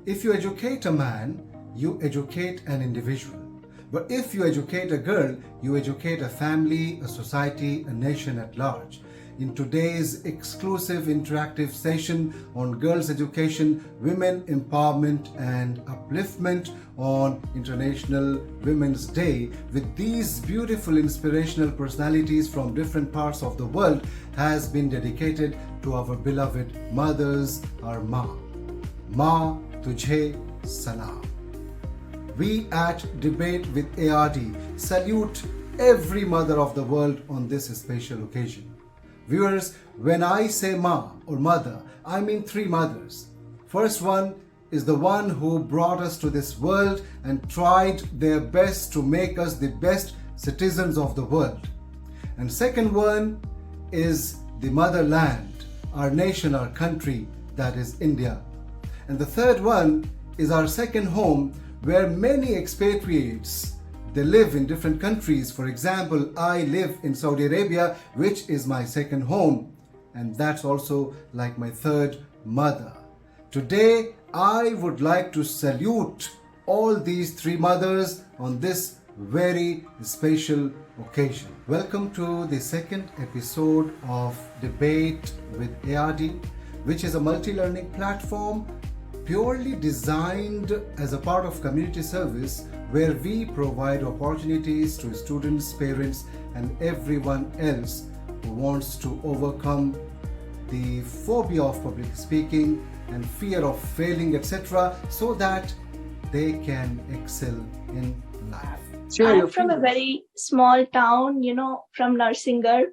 If you educate a man, you educate an individual. But if you educate a girl, you educate a family, a society, a nation at large. In today's exclusive interactive session on girls' education, women empowerment and upliftment on International Women's Day, with these beautiful inspirational personalities from different parts of the world, has been dedicated to our beloved mothers, our Ma. Ma, tujhe salam. We at Debate with ARD salute every mother of the world on this special occasion. Viewers, when I say Ma or mother, I mean three mothers. First one is the one who brought us to this world and tried their best to make us the best citizens of the world. And second one is the motherland, our nation, our country, that is India. And the third one is our second home, where many expatriates, they live in different countries. For example, I live in Saudi Arabia, which is my second home, and that's also like my third mother. Today, I would like to salute all these three mothers on this very special occasion. Welcome to the second episode of Debate with ARD, which is a multi-learning platform purely designed as a part of community service, where we provide opportunities to students, parents, and everyone else who wants to overcome the phobia of public speaking and fear of failing, etc., so that they can excel in life. I'm from a very small town, from Narsingar.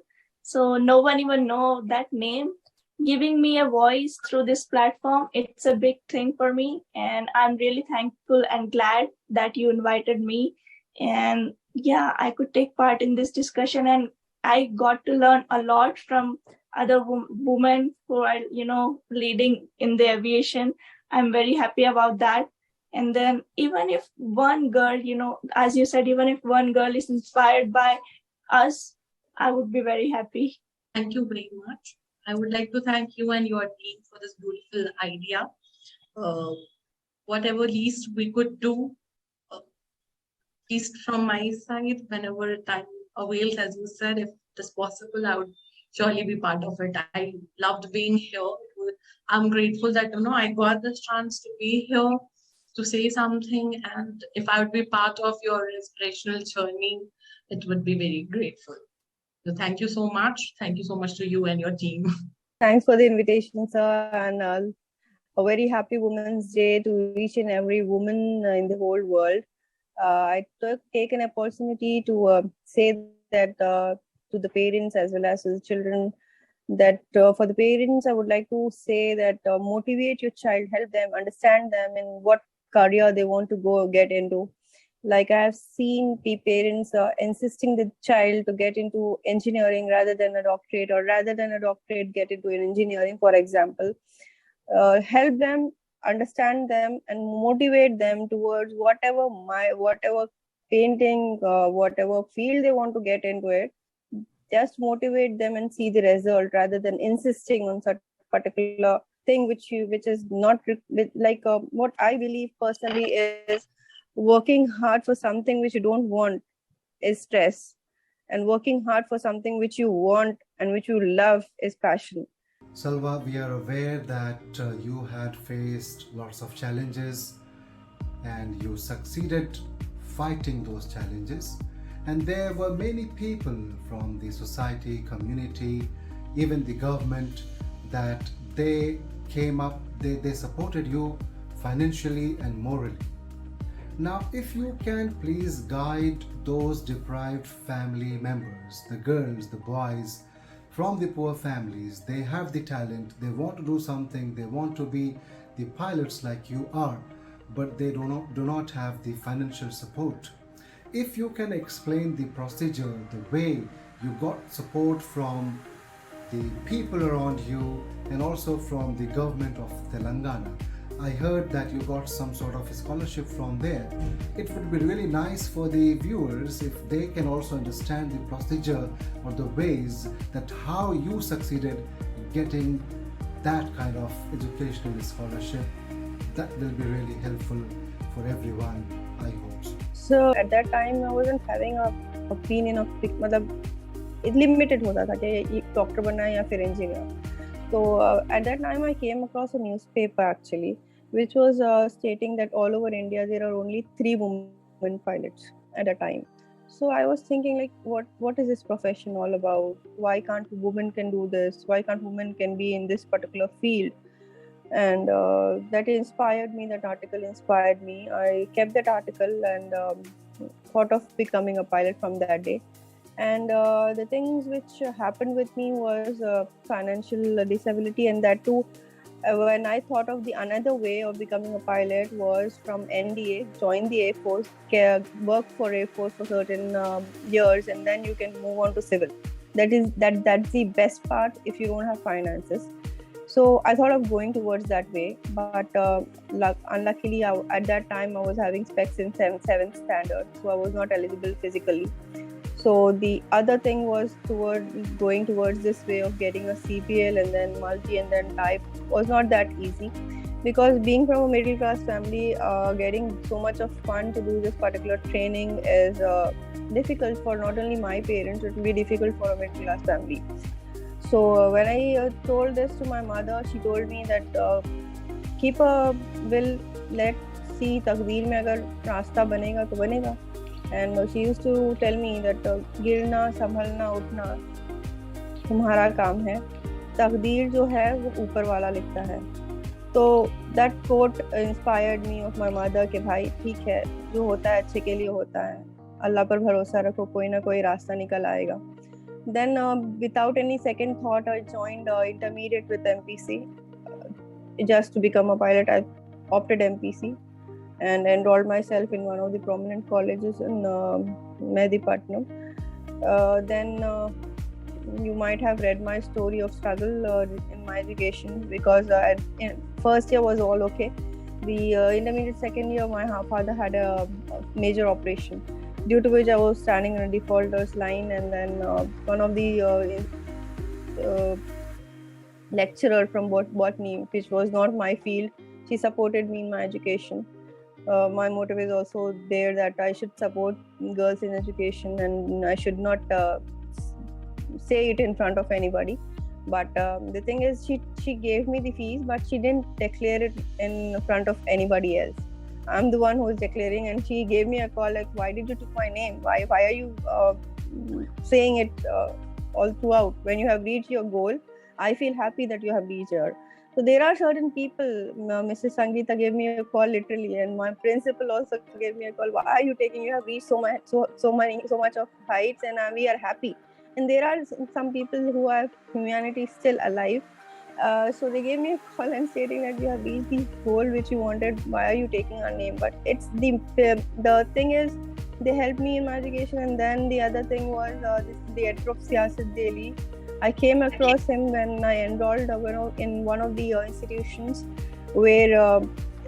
So no one even know that name. Giving me a voice through this platform, it's a big thing for me, and I'm really thankful and glad that you invited me. And yeah, I could take part in this discussion, and I got to learn a lot from other women who are, leading in the aviation. I'm very happy about that. And then even if one girl, as you said, even if one girl is inspired by us, I would be very happy. Thank you very much. I would like to thank you and your team for this beautiful idea. Whatever least we could do, least from my side, whenever time avails, as you said, if it is possible, I would surely be part of it. I loved being here. I'm grateful that I got this chance to be here to say something, and if I would be part of your inspirational journey, it would be very grateful. So thank you so much. Thank you so much to you and your team. Thanks for the invitation, sir, and a very happy Women's Day to each and every woman in the whole world. I take an opportunity to say that to the parents as well as to the children, that for the parents, I would like to say that motivate your child, help them, understand them in what career they want to get into. Like I have seen the parents insisting the child to get into engineering rather than a doctorate, or rather than a doctorate get into an engineering, for example. Help them, understand them, and motivate them towards whatever painting, whatever field they want to get into it. Just motivate them and see the result rather than insisting on such particular thing which is not like what I believe personally is working hard for something which you don't want is stress, and working hard for something which you want and which you love is passion. Salwa, we are aware that you had faced lots of challenges and you succeeded fighting those challenges, and there were many people from the society, community, even the government, that they came up, they supported you financially and morally. Now, if you can please guide those deprived family members, the girls, the boys from the poor families, they have the talent, they want to do something, they want to be the pilots like you are, but they do not have the financial support. If you can explain the procedure, the way you got support from the people around you and also from the government of Telangana. I heard that you got some sort of a scholarship from there. It would be really nice for the viewers if they can also understand the procedure or the ways that how you succeeded in getting that kind of educational scholarship That will be really helpful for everyone. I hope so. So at that time I wasn't having a opinion of मतलब limited होता था कि ये doctor बनना है या फिर engineer. So at that time I came across a newspaper actually, which was stating that all over India there are only 3 women pilots at a time. So I was thinking like, what is this profession all about? Why can't women can do this? Why can't women can be in this particular field? And that inspired me. That article inspired me. I kept that article and thought of becoming a pilot from that day. And the things which happened with me was financial disability, and that too when I thought of the another way of becoming a pilot was from NDA, join the Air Force, work for Air Force for certain years, and then you can move on to civil. That's the best part if you don't have finances. So I thought of going towards that way, but unluckily at that time I was having specs in 7th standard, so I was not eligible physically. So the other thing was going towards this way of getting a CPL and then multi and then type was not that easy, because being from a middle class family, getting so much of fun to do this particular training is difficult for not only my parents, it will be difficult for a middle class family. So when I told this to my mother, she told me that keep a will, let's see, तकदीर में अगर रास्ता बनेगा तो बनेगा. And she used to tell me that गिरना संभलना उठना तुम्हारा काम है, तकदीर जो है वो ऊपर वाला लिखता है. तो that quote inspired me of my mother कि भाई ठीक है, जो होता है अच्छे के लिए होता है, अल्लाह पर भरोसा रखो, कोई ना कोई रास्ता निकल आएगा. Then without any second thought I joined intermediate with MPC. Just to become a pilot I opted MPC and enrolled myself in one of the prominent colleges in Mehdipatnam. Then you might have read my story of struggle in my education, because first year was all okay. The intermediate second year my father had a major operation, due to which I was standing in a defaulters line, and then one of the lecturer from botany, which was not my field, she supported me in my education. My motive is also there that I should support girls in education, and I should not say it in front of anybody. But the thing is, she gave me the fees, but she didn't declare it in front of anybody else. I'm the one who is declaring, and she gave me a call like, why did you took my name? Why are you saying it all throughout? When you have reached your goal, I feel happy that you have reached here. So there are certain people, Mrs. Sangeeta gave me a call literally, and my principal also gave me a call. Why are you taking? You have reached so much of heights, and we are happy. And there are some people who have humanity still alive. So they gave me a call and stating that you have reached the goal which you wanted. Why are you taking our name? But it's the thing is, they helped me in my education. And then the other thing was the editor of Siyasat Daily. I came across him when I enrolled in one of the institutions where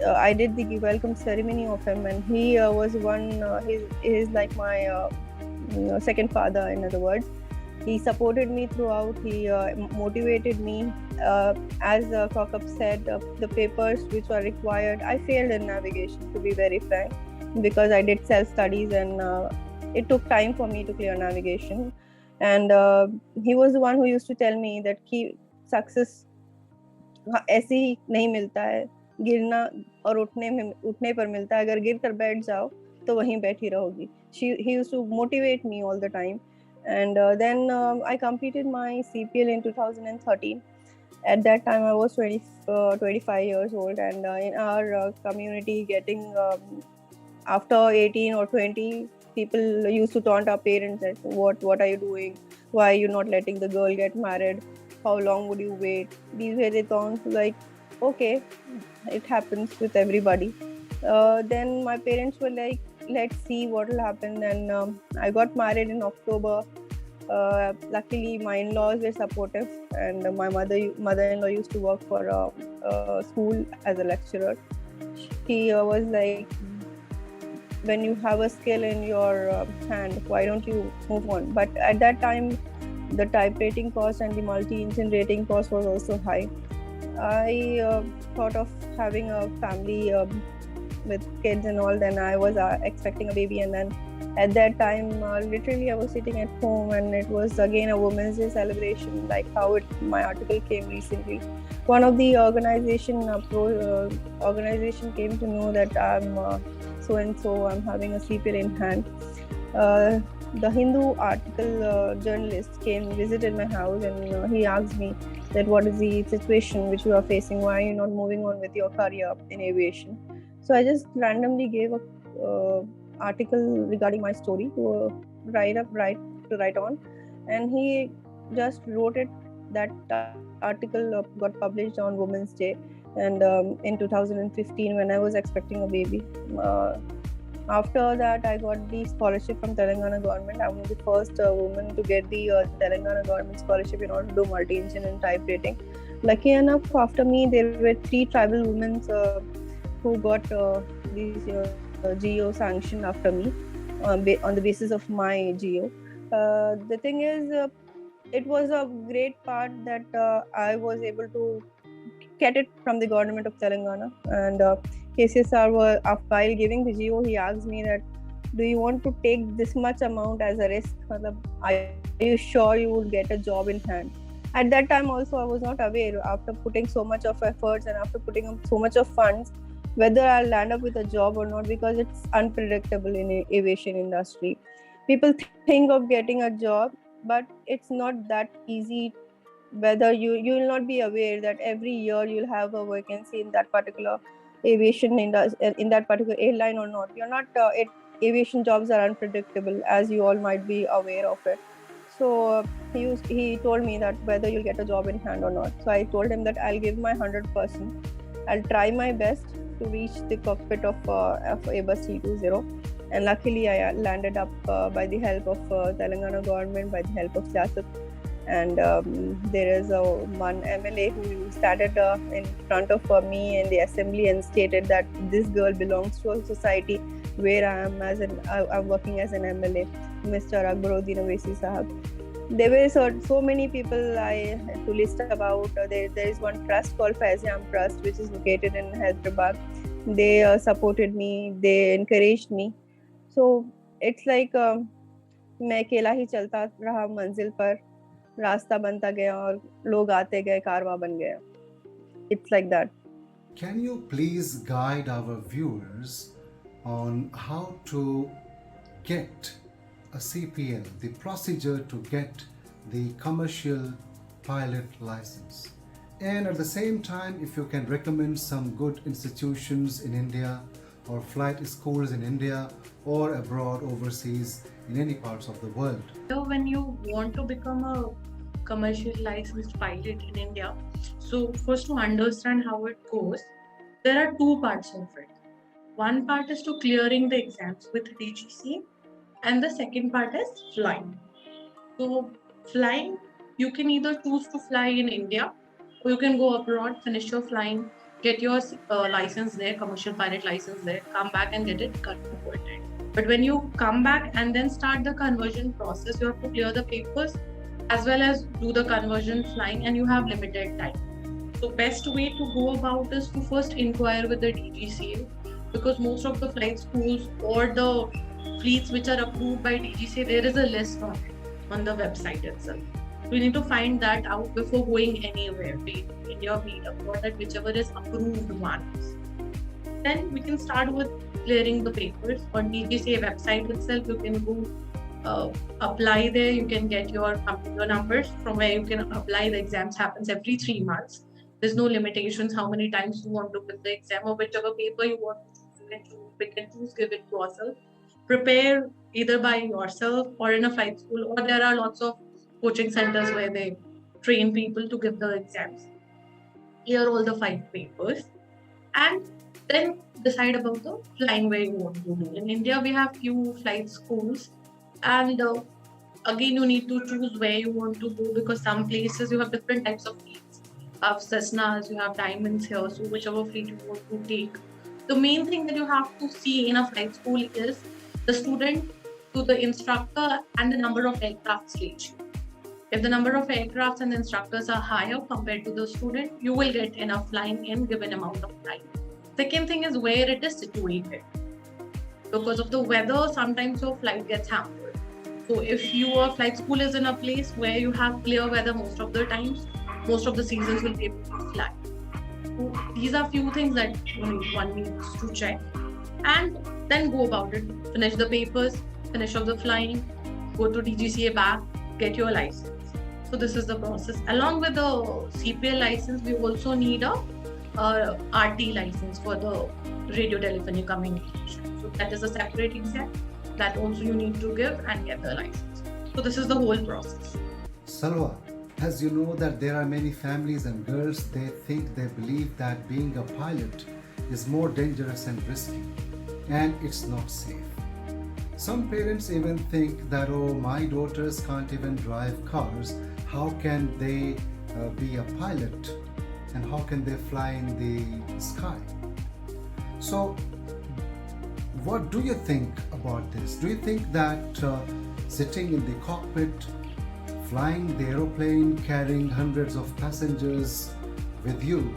I did the welcome ceremony of him, and he was one. He is like my second father, in other words. He supported me throughout. He motivated me. As Kokab said, the papers which were required, I failed in navigation, to be very frank, because I did self-studies, and it took time for me to clear navigation. And he was the one who used to tell me that success ऐसे ही नहीं मिलता है, गिरना और उठने पर मिलता है. अगर गिर कर बैठ जाओ तो वहीं बैठी रहोगी. He used to motivate me all the time. And then I completed my CPL in 2013. At that time I was 25 years old, and in our community, getting after 18 or 20, people used to taunt our parents that what are you doing? Why are you not letting the girl get married? How long would you wait? These were the taunts. Like, okay, it happens with everybody. Then my parents were like, let's see what will happen. And I got married in October. Luckily my in-laws were supportive, and my mother-in-law used to work for a school as a lecturer. She was like, when you have a skill in your hand, why don't you move on? But at that time the type rating cost and the multi-engine rating cost was also high. I thought of having a family with kids and all. Then I was expecting a baby, and then at that time, literally, I was sitting at home, and it was again a Women's Day celebration, like how my article came recently. One of the organization came to know that I'm so and so. I'm having a CPL in hand. The Hindu article journalist came visited my house, and he asked me that what is the situation which you are facing, why are you not moving on with your career in aviation. So I just randomly gave a article regarding my story to write on, and he just wrote it. That article got published on Women's Day, and in 2015 when I was expecting a baby. After that, I got the scholarship from Telangana government. I was the first woman to get the Telangana government scholarship in order to do multi-engine and type rating. Lucky enough, after me, there were 3 tribal women who got this GEO sanction after me on the basis of my GEO. The thing is, it was a great part that I was able to get it from the government of Telangana. And KCSR, while giving the GEO, he asked me that, do you want to take this much amount as a risk? Are you sure you would get a job in hand? At that time also, I was not aware, after putting so much of efforts and after putting up so much of funds, whether I'll land up with a job or not, because it's unpredictable in the aviation industry. People think of getting a job, but it's not that easy. Whether you will not be aware that every year you'll have a vacancy in that particular aviation industry, in that particular airline or not. You're not aviation jobs are unpredictable, as you all might be aware of it. So he told me that whether you'll get a job in hand or not. So I told him that I'll give my 100%. I'll try my best to reach the cockpit of Airbus T20, and luckily I landed up by the help of Telangana government, by the help of Siasat. And there is one MLA who started in front of me in the assembly and stated that this girl belongs to a society where I'm working as an MLA, Mr. Akbaruddin Owaisi Sahab. There were so many people I had to list about. There is one trust called Faizyam Trust, which is located in Hyderabad. They supported me, they encouraged me. So it's like मैं अकेला ही चलता रहा मंजिल पर, रास्ता बनता गया और लोग आते गए, कारवां बन गया. It's like that. Can you please guide our viewers on how to get a CPL, the procedure to get the commercial pilot license? And at the same time, if you can recommend some good institutions in India or flight schools in India or abroad, overseas, in any parts of the world. So when you want to become a commercial licensed pilot in India, so first to understand how it goes, there are 2 parts of it. One part is to clearing the exams with DGC, and the second part is flying. So flying, you can either choose to fly in India, or you can go abroad, finish your flying, get your license there, commercial pilot license there, come back and get it converted. But when you come back and then start the conversion process, you have to clear the papers as well as do the conversion flying, and you have limited time. So best way to go about is to first inquire with the DGCA, because most of the flight schools or the fleets which are approved by DGCA, there is a list on the website itself. We need to find that out before going anywhere, be it India, be it abroad, that whichever is approved ones. Then we can start with clearing the papers. On DGCA website itself, you can go apply there. You can get your computer numbers from where you can apply. The exams happens every 3 months. There's no limitations how many times you want to give the exam or whichever paper you want to choose. You can choose, give it to yourself. Prepare either by yourself or in a flight school, or there are lots of coaching centers where they train people to give the exams. Clear all the 5 papers and then decide about the flying where you want to do. In India, we have few flight schools, and again, you need to choose where you want to go, because some places you have different types of fleets. You have Cessnas, you have Diamonds here, so whichever fleet you want to take. The main thing that you have to see in a flight school is the student to the instructor and the number of aircraft stage. If the number of aircrafts and instructors are higher compared to the student, you will get enough flying in given amount of time. Second thing is where it is situated. Because of the weather, sometimes your flight gets hampered. So if your flight school is in a place where you have clear weather most of the times, most of the seasons will be able to fly. So these are few things that one needs to check and then go about it. Finish the papers, finish off the flying, go to DGCA back, get your license. So this is the process. Along with the CPL license, we also need a RT license for the radio telephony communication. So that is a separate exam that also you need to give and get the license. So this is the whole process. Salwa, as you know that there are many families and girls, they believe that being a pilot is more dangerous and risky, and it's not safe. Some parents even think that, oh, my daughters can't even drive cars, how can they be a pilot, and how can they fly in the sky? So what do you think about this? Do you think that sitting in the cockpit, flying the aeroplane, carrying hundreds of passengers with you,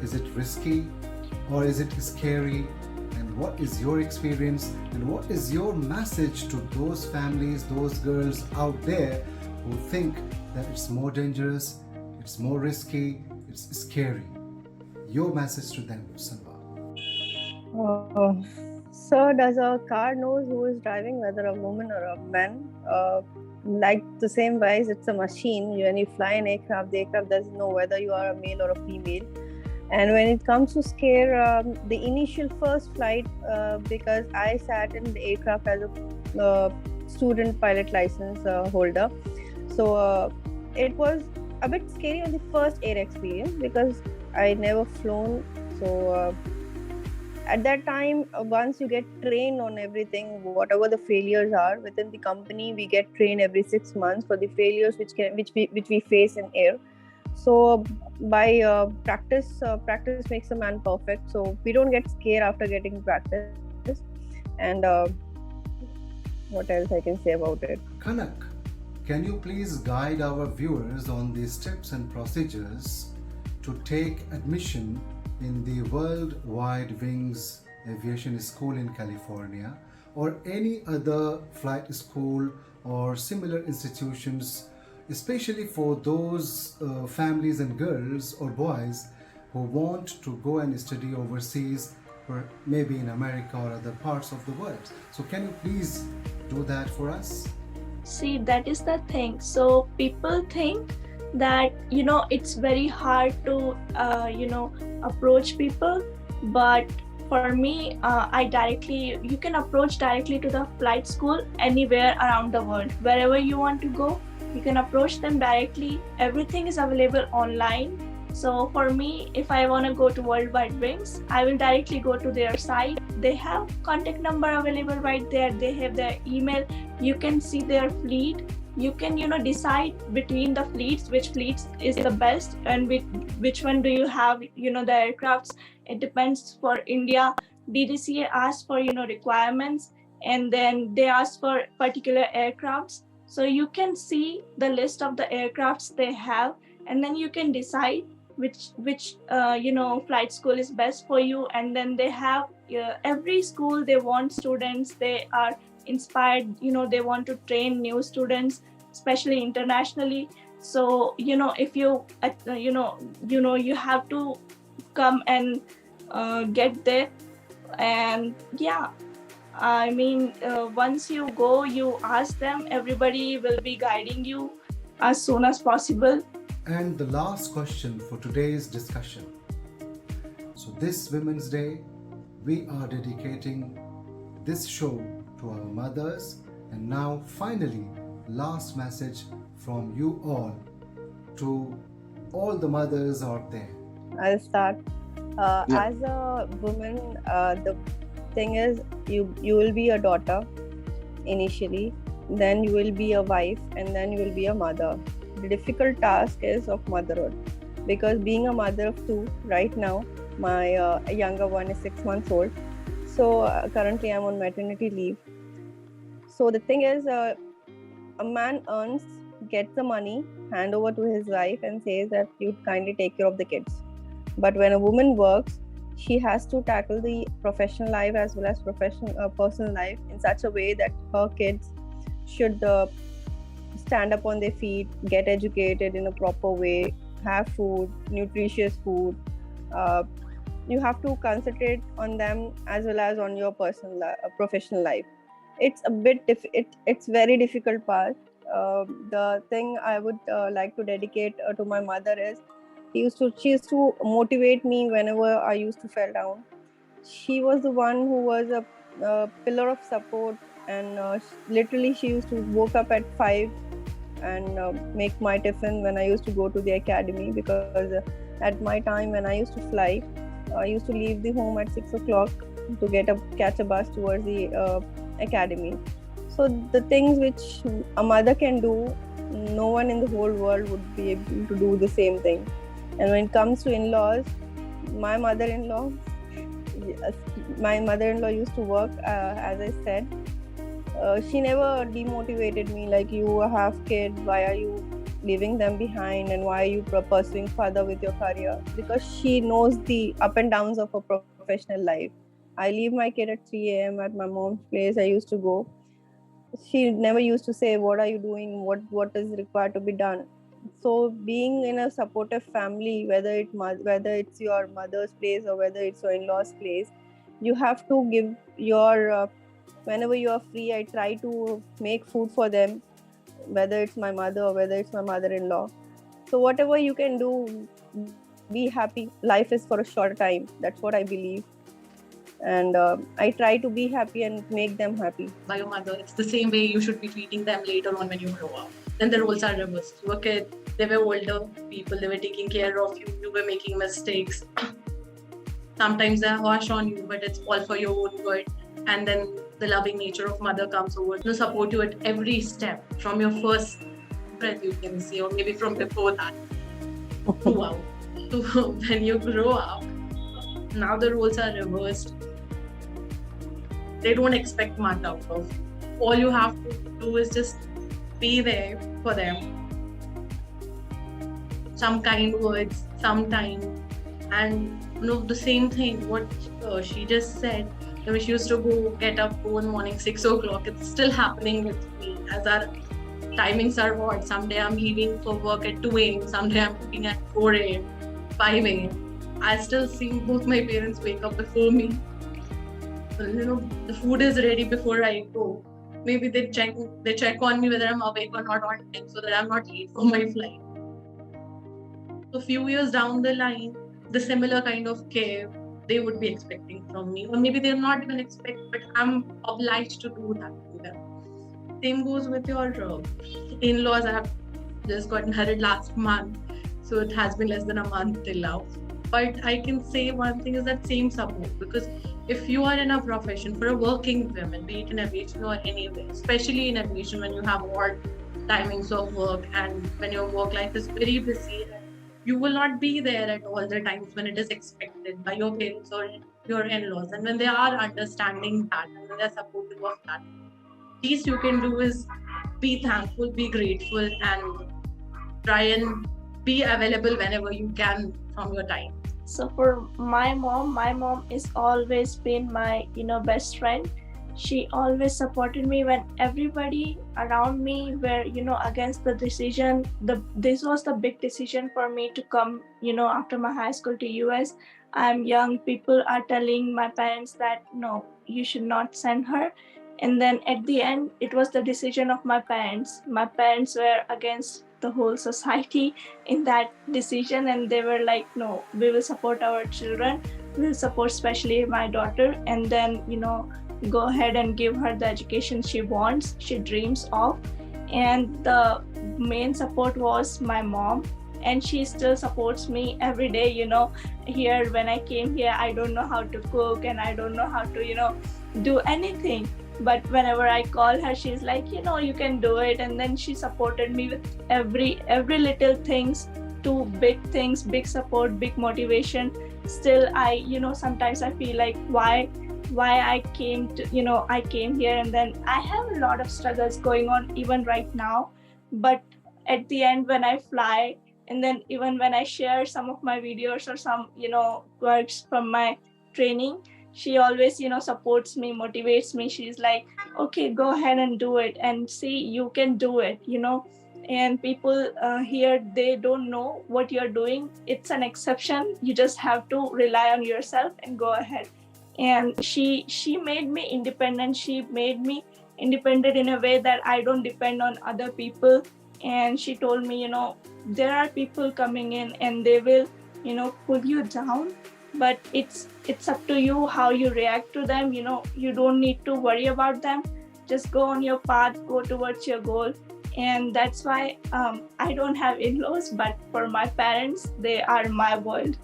is it risky or is it scary? And what is your experience and what is your message to those families, those girls out there who think that it's more dangerous, it's more risky, it's scary? Your message to them, Salwa. So does a car knows who is driving, whether a woman or a man? Like the same wise, it's a machine. When you fly an aircraft, the aircraft doesn't know whether you are a male or a female. And when it comes to scare, the initial first flight, because I sat in the aircraft as a student pilot license holder, so it was a bit scary on the first air experience because I never flown. So at that time, once you get trained on everything, whatever the failures are within the company, we get trained every 6 months for the failures which we face in air. So by practice makes a man perfect. So we don't get scared after getting practice. And what else I can say about it? Kanak, can you please guide our viewers on the steps and procedures to take admission in the Worldwide Wings Aviation School in California or any other flight school or similar institutions, especially for those families and girls or boys who want to go and study overseas, or maybe in America or other parts of the world? So can you please do that for us? See, that is the thing. So people think that it's very hard to approach people, but for me, you can approach directly to the flight school anywhere around the world. Wherever you want to go, you can approach them directly. Everything is available online. So for me, if I want to go to Worldwide Wings, I will directly go to their site. They have contact number available right there. They have their email. You can see their fleet. You can decide between the fleets, which fleets is the best and which one do you have, the aircrafts. It depends. For India, DGCA asks for requirements, and then they ask for particular aircrafts. So you can see the list of the aircrafts they have, and then you can decide which flight school is best for you. And then they have every school, they want students, they are inspired, they want to train new students, especially internationally. So if you you have to come and get there. And I mean, once you go, you ask them, everybody will be guiding you as soon as possible. And the last question for today's discussion. So this Women's Day, we are dedicating this show to our mothers. And now finally, last message from you all to all the mothers out there. I'll start. As a woman, the thing is, you will be a daughter initially, then you will be a wife, and then you will be a mother. The difficult task is of motherhood, because being a mother of two right now, my younger one is 6 months old. So currently I'm on maternity leave. So the thing is, a man earns gets the money, hand over to his wife, and says that you kindly take care of the kids. But when a woman works, she has to tackle the professional life as well as personal life in such a way that her kids should stand up on their feet, get educated in a proper way, have food, nutritious food. You have to concentrate on them as well as on your professional life. It's a bit it's very difficult part. The thing I would like to dedicate to my mother is she used to motivate me whenever I used to fall down. She was the one who was a pillar of support, and literally she used to woke up at 5 and make my tiffin when I used to go to the academy, because at my time when I used to fly, I used to leave the home at 6 o'clock to catch a bus towards the academy. So the things which a mother can do, no one in the whole world would be able to do the same thing. And when it comes to in-laws, my mother-in-law used to work, as I said. She never demotivated me like, you have kids, why are you leaving them behind, and why are you pursuing further with your career? Because she knows the up and downs of a professional life. I leave my kid at 3 a.m. at my mom's place. I used to go. She never used to say, what are you doing? What is required to be done? So being in a supportive family, whether it's your mother's place or whether it's your in-laws' place, you have to give your whenever you are free, I try to make food for them, whether it's my mother or whether it's my mother-in-law. So whatever you can do, be happy. Life is for a short time. That's what I believe. And I try to be happy and make them happy. By your mother, it's the same way you should be treating them later on when you grow up. Then the roles are reversed. You were a kid, they were older people, they were taking care of you, you were making mistakes. Sometimes they're harsh on you, but it's all for your own good. And then the loving nature of mother comes over to support you at every step, from your first breath, you can say, or maybe from before that. Throughout. So when you grow up, now the roles are reversed. They don't expect much out of you. All you have to do is just be there for them. Some kind words, some time, and the same thing what she just said. When she used to get up in the morning 6 o'clock, it's still happening with me, as our timings are odd. Someday I'm leaving for work at 2 a.m. Someday I'm cooking at 4 a.m., 5 a.m. I still see both my parents wake up before me. The food is ready before I go. Maybe they check on me whether I'm awake or not on time, so that I'm not late for my flight. So a few years down the line, the similar kind of care they would be expecting from me, or maybe they're not even expect, but I'm obliged to do that to them. Same goes with your in-laws. I have just got married last month, so it has been less than a month till now. But I can say one thing is that same support, because if you are in a profession for a working woman, be it in aviation or anywhere, especially in aviation when you have odd timings of work and when your work life is very busy, you will not be there at all the times when it is expected by your parents or your in-laws. And when they are understanding that and when they're supportive of that, least you can do is be thankful, be grateful, and try and be available whenever you can from your time. So for my mom is always been my best friend. She always supported me when everybody around me were against the decision. This was the big decision for me to come after my high school to US. I'm young, people are telling my parents that no, you should not send her. And then at the end, it was the decision of my parents. My parents were against the whole society in that decision, and they were like, no, we will support our children. We'll support especially my daughter, and then go ahead and give her the education she wants, she dreams of. And the main support was my mom, and she still supports me every day. Here when I came here, I don't know how to cook and I don't know how to do anything, but whenever I call her, she's like, you can do it. And then she supported me with every little things to big things, big support, big motivation. Still I sometimes I feel like why I came to I came here, and then I have a lot of struggles going on even right now. But at the end when I fly, and then even when I share some of my videos or some, works from my training, she always, supports me, motivates me. She's like, okay, go ahead and do it, and see, you can do it, and people here, they don't know what you're doing. It's an exception. You just have to rely on yourself and go ahead. And she made me independent. She made me independent in a way that I don't depend on other people. And she told me, there are people coming in and they will, pull you down, but it's up to you how you react to them. You don't need to worry about them. Just go on your path, go towards your goal. And that's why I don't have in-laws, but for my parents, they are my world.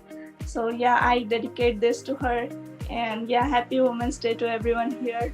So yeah, I dedicate this to her. And yeah, happy Women's Day to everyone here.